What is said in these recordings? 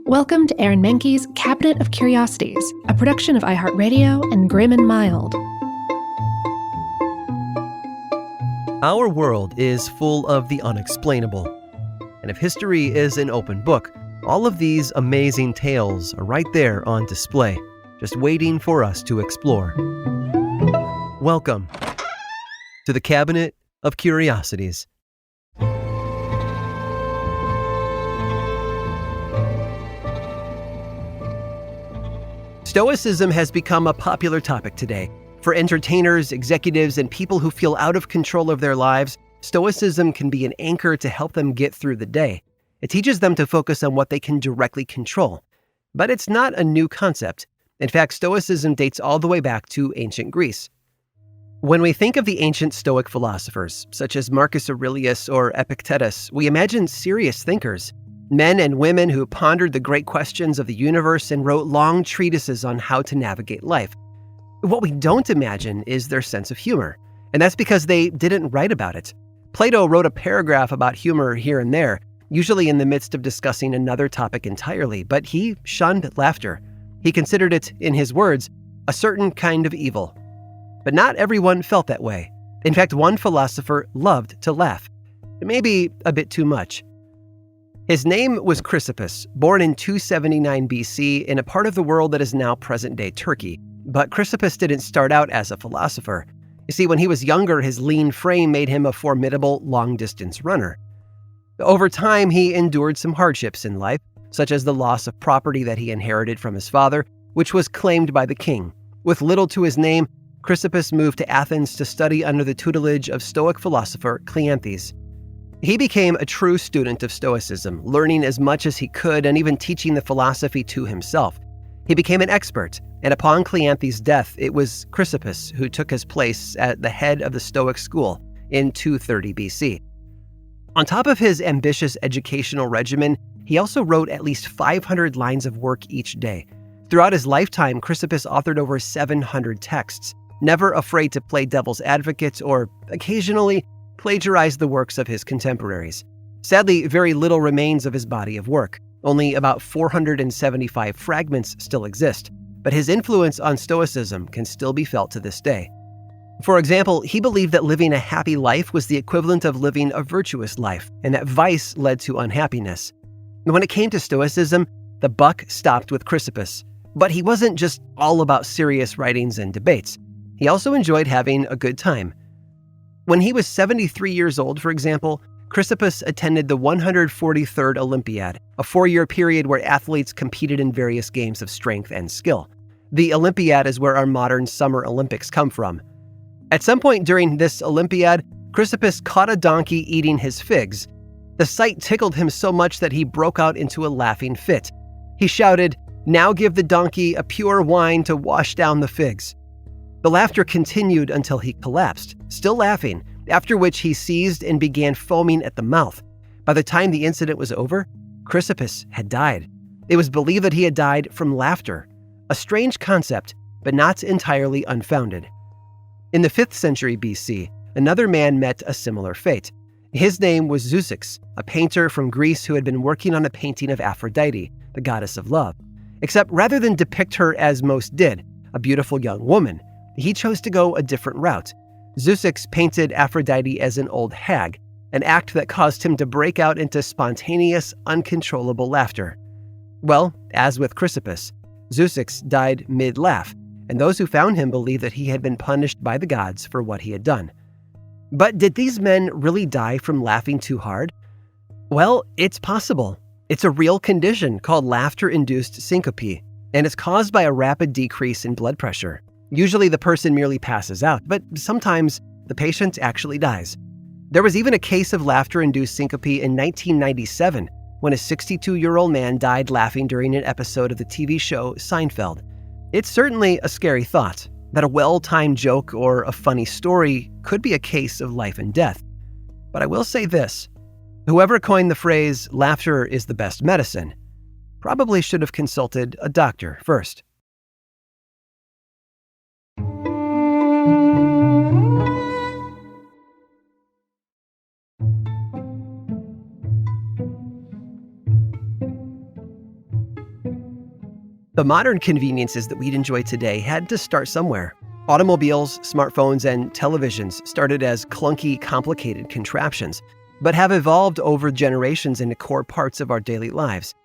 Welcome to Aaron Mahnke's Cabinet of Curiosities, a production of iHeartRadio and Grim and Mild. Our world is full of the unexplainable. And if history is an open book, all of these amazing tales are right there on display, just waiting for us to explore. Welcome to the Cabinet of Curiosities. Stoicism has become a popular topic today. For entertainers, executives, and people who feel out of control of their lives, Stoicism can be an anchor to help them get through the day. It teaches them to focus on what they can directly control. But it's not a new concept. In fact, Stoicism dates all the way back to ancient Greece. When we think of the ancient Stoic philosophers, such as Marcus Aurelius or Epictetus, we imagine serious thinkers. Men and women who pondered the great questions of the universe and wrote long treatises on how to navigate life. What we don't imagine is their sense of humor, and that's because they didn't write about it. Plato wrote a paragraph about humor here and there, usually in the midst of discussing another topic entirely, but he shunned laughter. He considered it, in his words, a certain kind of evil. But not everyone felt that way. In fact, one philosopher loved to laugh, maybe a bit too much. His name was Chrysippus, born in 279 BC in a part of the world that is now present-day Turkey. But Chrysippus didn't start out as a philosopher. You see, when he was younger, his lean frame made him a formidable long-distance runner. Over time, he endured some hardships in life, such as the loss of property that he inherited from his father, which was claimed by the king. With little to his name, Chrysippus moved to Athens to study under the tutelage of Stoic philosopher Cleanthes. He became a true student of Stoicism, learning as much as he could and even teaching the philosophy to himself. He became an expert, and upon Cleanthes' death, it was Chrysippus who took his place at the head of the Stoic school in 230 BC. On top of his ambitious educational regimen, he also wrote at least 500 lines of work each day. Throughout his lifetime, Chrysippus authored over 700 texts, never afraid to play devil's advocate or, occasionally, plagiarized the works of his contemporaries. Sadly, very little remains of his body of work. Only about 475 fragments still exist, but his influence on Stoicism can still be felt to this day. For example, he believed that living a happy life was the equivalent of living a virtuous life, and that vice led to unhappiness. When it came to Stoicism, the buck stopped with Chrysippus. But he wasn't just all about serious writings and debates. He also enjoyed having a good time. When he was 73 years old, for example, Chrysippus attended the 143rd Olympiad, a 4-year period where athletes competed in various games of strength and skill. The Olympiad is where our modern Summer Olympics come from. At some point during this Olympiad, Chrysippus caught a donkey eating his figs. The sight tickled him so much that he broke out into a laughing fit. He shouted, "Now give the donkey a pure wine to wash down the figs." The laughter continued until he collapsed, still laughing, after which he seized and began foaming at the mouth. By the time the incident was over, Chrysippus had died. It was believed that he had died from laughter. A strange concept, but not entirely unfounded. In the 5th century BC, another man met a similar fate. His name was Zeuxis, a painter from Greece who had been working on a painting of Aphrodite, the goddess of love. Except rather than depict her as most did, a beautiful young woman, he chose to go a different route. Zeuxis painted Aphrodite as an old hag, an act that caused him to break out into spontaneous, uncontrollable laughter. Well, as with Chrysippus, Zeuxis died mid-laugh, and those who found him believed that he had been punished by the gods for what he had done. But did these men really die from laughing too hard? Well, it's possible. It's a real condition called laughter-induced syncope, and it's caused by a rapid decrease in blood pressure. Usually the person merely passes out, but sometimes the patient actually dies. There was even a case of laughter-induced syncope in 1997 when a 62-year-old man died laughing during an episode of the TV show Seinfeld. It's certainly a scary thought that a well-timed joke or a funny story could be a case of life and death. But I will say this, whoever coined the phrase, "laughter is the best medicine," probably should have consulted a doctor first. The modern conveniences that we'd enjoy today had to start somewhere. Automobiles, smartphones, and televisions started as clunky, complicated contraptions, but have evolved over generations into core parts of our daily lives.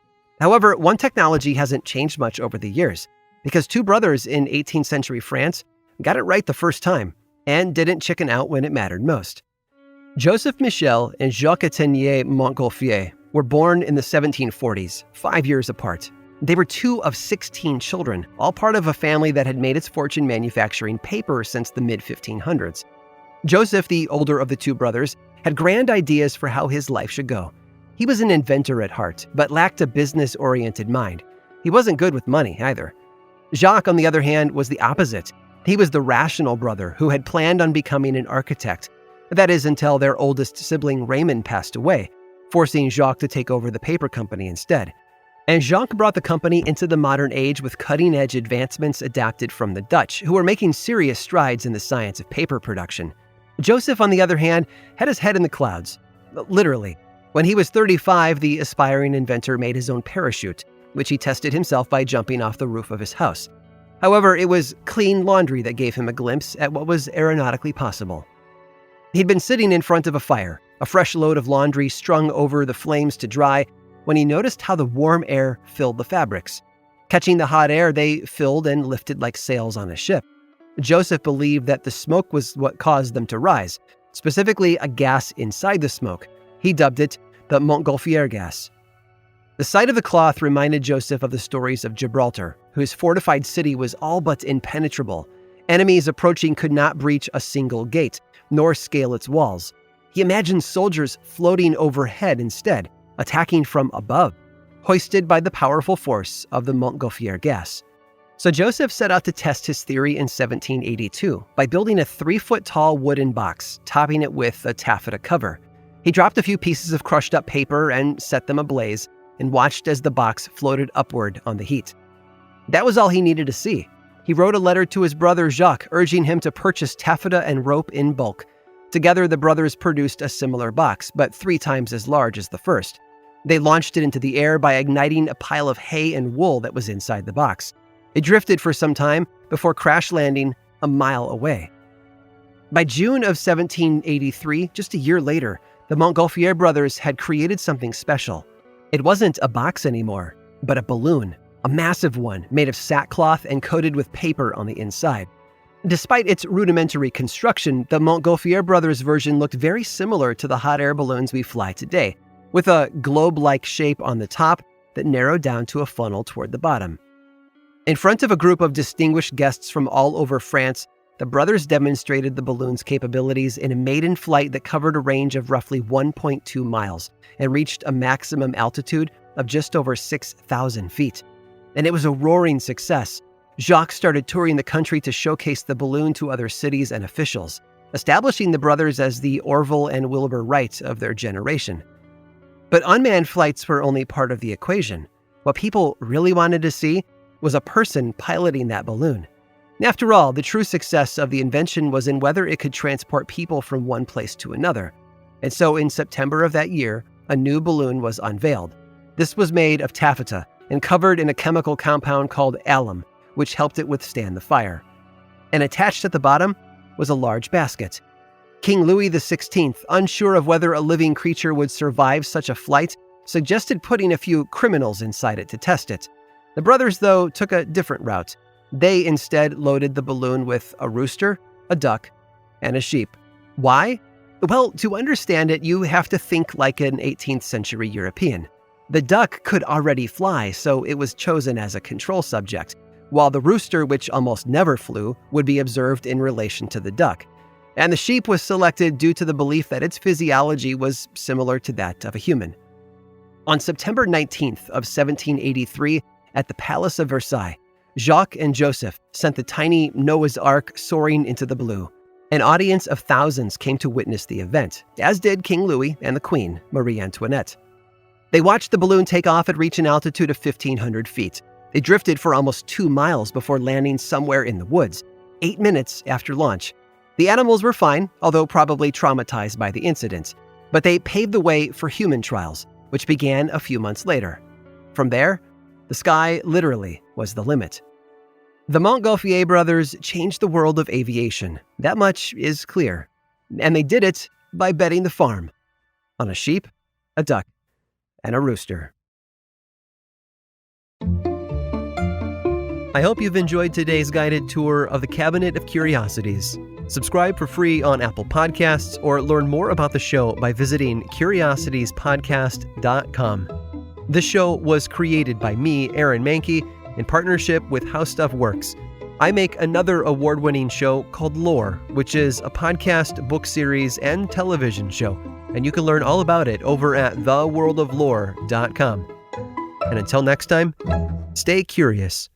However, one technology hasn't changed much over the years, because two brothers in 18th century France got it right the first time and didn't chicken out when it mattered most. Joseph Michel and Jacques-Étienne Montgolfier were born in the 1740s, 5 years apart. They were two of 16 children, all part of a family that had made its fortune manufacturing paper since the mid-1500s. Joseph, the older of the two brothers, had grand ideas for how his life should go. He was an inventor at heart, but lacked a business-oriented mind. He wasn't good with money either. Jacques, on the other hand, was the opposite. He was the rational brother who had planned on becoming an architect. That is, until their oldest sibling Raymond passed away, forcing Jacques to take over the paper company instead. And Jacques brought the company into the modern age with cutting-edge advancements adapted from the Dutch, who were making serious strides in the science of paper production. Joseph, on the other hand, had his head in the clouds. Literally. When he was 35, the aspiring inventor made his own parachute, which he tested himself by jumping off the roof of his house. However, it was clean laundry that gave him a glimpse at what was aeronautically possible. He'd been sitting in front of a fire, a fresh load of laundry strung over the flames to dry, when he noticed how the warm air filled the fabrics. Catching the hot air, they filled and lifted like sails on a ship. Joseph believed that the smoke was what caused them to rise, specifically a gas inside the smoke. He dubbed it the Montgolfier gas. The sight of the cloth reminded Joseph of the stories of Gibraltar, whose fortified city was all but impenetrable. Enemies approaching could not breach a single gate, nor scale its walls. He imagined soldiers floating overhead instead, attacking from above, hoisted by the powerful force of the Montgolfier gas. So Joseph set out to test his theory in 1782 by building a 3-foot-tall wooden box, topping it with a taffeta cover. He dropped a few pieces of crushed up paper and set them ablaze, and watched as the box floated upward on the heat. That was all he needed to see. He wrote a letter to his brother Jacques, urging him to purchase taffeta and rope in bulk. Together, the brothers produced a similar box, but 3 times as large as the first. They launched it into the air by igniting a pile of hay and wool that was inside the box. It drifted for some time before crash landing a mile away. By June of 1783, just a year later, the Montgolfier brothers had created something special. It wasn't a box anymore, but a balloon, a massive one made of sackcloth and coated with paper on the inside. Despite its rudimentary construction, the Montgolfier brothers' version looked very similar to the hot air balloons we fly today, with a globe-like shape on the top that narrowed down to a funnel toward the bottom. In front of a group of distinguished guests from all over France, the brothers demonstrated the balloon's capabilities in a maiden flight that covered a range of roughly 1.2 miles and reached a maximum altitude of just over 6,000 feet. And it was a roaring success. Jacques started touring the country to showcase the balloon to other cities and officials, establishing the brothers as the Orville and Wilbur Wright of their generation. But unmanned flights were only part of the equation. What people really wanted to see was a person piloting that balloon. After all, the true success of the invention was in whether it could transport people from one place to another. And so in September of that year, a new balloon was unveiled. This was made of taffeta and covered in a chemical compound called alum, which helped it withstand the fire. And attached at the bottom was a large basket. King Louis XVI, unsure of whether a living creature would survive such a flight, suggested putting a few criminals inside it to test it. The brothers, though, took a different route. They instead loaded the balloon with a rooster, a duck, and a sheep. Why? Well, to understand it, you have to think like an 18th century European. The duck could already fly, so it was chosen as a control subject, while the rooster, which almost never flew, would be observed in relation to the duck. And the sheep was selected due to the belief that its physiology was similar to that of a human. On September 19th of 1783, at the Palace of Versailles, Jacques and Joseph sent the tiny Noah's Ark soaring into the blue. An audience of thousands came to witness the event, as did King Louis and the Queen, Marie Antoinette. They watched the balloon take off and reach an altitude of 1,500 feet. They drifted for almost 2 miles before landing somewhere in the woods, 8 minutes after launch. The animals were fine, although probably traumatized by the incident, but they paved the way for human trials, which began a few months later. From there, the sky literally was the limit. The Montgolfier brothers changed the world of aviation. That much is clear. And they did it by betting the farm on a sheep, a duck, and a rooster. I hope you've enjoyed today's guided tour of the Cabinet of Curiosities. Subscribe for free on Apple Podcasts or learn more about the show by visiting curiositiespodcast.com. This show was created by me, Aaron Mahnke, in partnership with How Stuff Works. I make another award-winning show called Lore, which is a podcast, book series, and television show, and you can learn all about it over at theworldoflore.com. And until next time, stay curious.